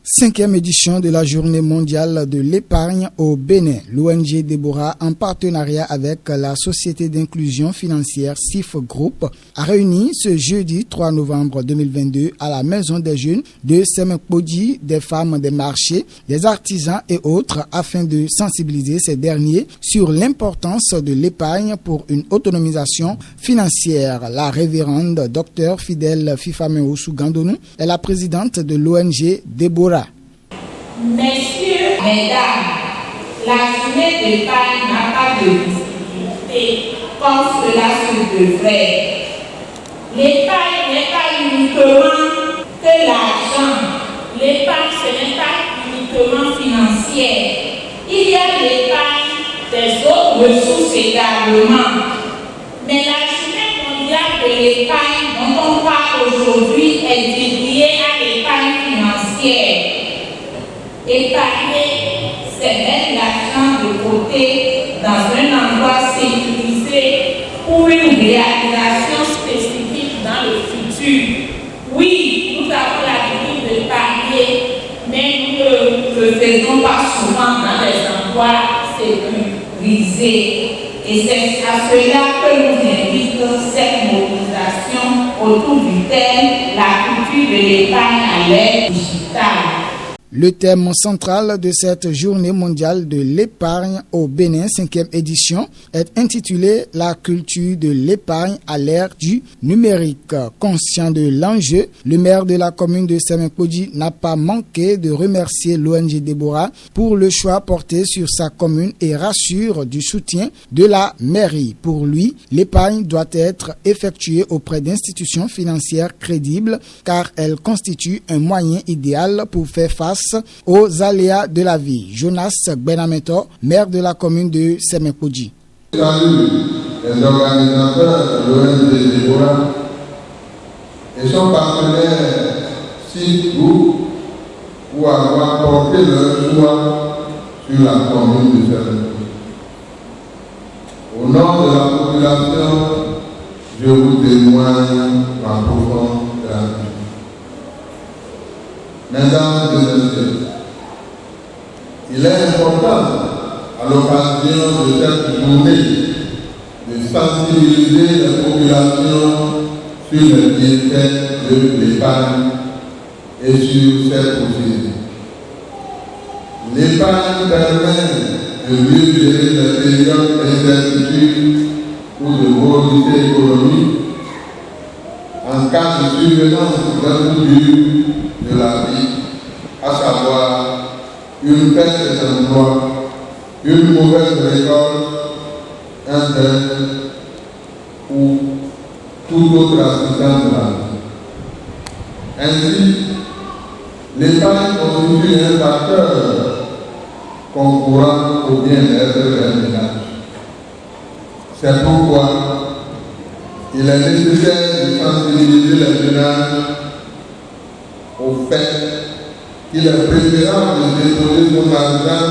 5e édition de la Journée mondiale de l'épargne au Bénin. L'ONG Déborah, en partenariat avec la Société d'inclusion financière SIF Group, a réuni ce jeudi 3 novembre 2022 à la Maison des Jeunes de Semekpodji des femmes des marchés, des artisans et autres afin de sensibiliser ces derniers sur l'importance de l'épargne pour une autonomisation financière. La révérende Dr Fidèle Fifameo Gandonou est la présidente de l'ONG Déborah. Messieurs, mesdames, la journée d'épargne n'a pas de visibilité comme cela se devrait. L'épargne n'est pas uniquement que l'argent. L'épargne, ce n'est pas uniquement financière. Il y a l'épargne des autres ressources également. Mais la journée mondiale de l'épargne dont on parle aujourd'hui est dédiée à l'épargne financière. Épargner, c'est mettre l'argent de côté dans un endroit sécurisé pour une réalisation spécifique dans le futur. Oui, nous avons l'habitude d'épargner, mais nous ne le faisons pas souvent dans des endroits sécurisés. Et c'est à cela que nous invite cette mobilisation autour du thème « La culture de l'épargne à l'ère digitale ». Le thème central de cette journée mondiale de l'épargne au Bénin, 5e édition, est intitulé « La culture de l'épargne à l'ère du numérique ». Conscient de l'enjeu, le maire de la commune de Semekpodji n'a pas manqué de remercier l'ONG Déborah pour le choix porté sur sa commune et rassure du soutien de la mairie. Pour lui, l'épargne doit être effectuée auprès d'institutions financières crédibles car elle constitue un moyen idéal pour faire face aux aléas de la vie. Jonas Benameto, maire de la commune de Semekpodji. Salut les organisateurs de l'ONG Déborah et son partenaire SIF Group pour avoir porté leur choix sur la commune de Semekpodji. Au nom de la population, je vous témoigne ma profonde gratitude. Mesdames et messieurs, il est important, à l'occasion de cette journée, de sensibiliser les populations sur les bienfaits de l'épargne et sur ses procédés. L'épargne permet de mieux gérer les périodes d'incertitude ou de mobilité économique en cas de survenance d'un coup dur de la vie, à savoir une perte d'emploi, une mauvaise récolte, un deuil ou tout autre accident de la vie. Ainsi, l'épargne constitue un facteur concourant au bien-être d'un ménage. C'est pourquoi il est nécessaire de sensibiliser les ménages au fait qu'il est préférable de déposer son argent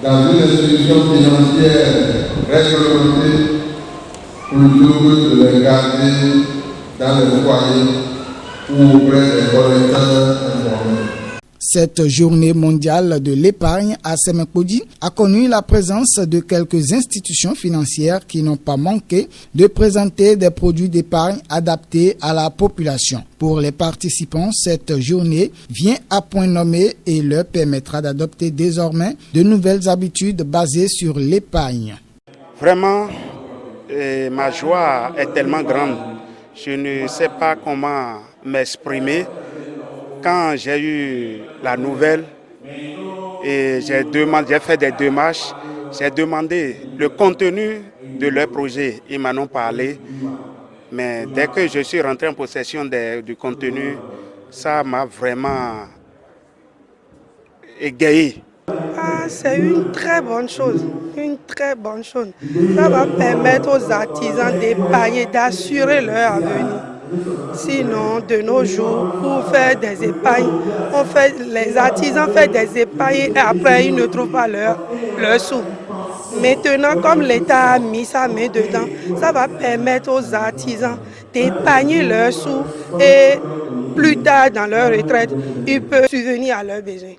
dans une institution financière réglementée plutôt que de les garder dans les foyers ou auprès des collecteurs informels. Cette journée mondiale de l'épargne à Semekpodji a connu la présence de quelques institutions financières qui n'ont pas manqué de présenter des produits d'épargne adaptés à la population. Pour les participants, cette journée vient à point nommé et leur permettra d'adopter désormais de nouvelles habitudes basées sur l'épargne. Vraiment, ma joie est tellement grande. Je ne sais pas comment m'exprimer. Quand j'ai eu la nouvelle et j'ai fait des démarches, j'ai demandé le contenu de leur projet. Ils m'en ont parlé, mais dès que je suis rentré en possession du contenu, ça m'a vraiment égayé. C'est une très bonne chose, une très bonne chose. Ça va permettre aux artisans d'épargner, d'assurer leur avenir. Sinon, de nos jours, pour faire des épargnes, les artisans font des épargnes et après ils ne trouvent pas leur sous. Maintenant, comme l'État a mis sa main dedans, ça va permettre aux artisans d'épargner leurs sous et plus tard dans leur retraite, ils peuvent subvenir à leurs besoins.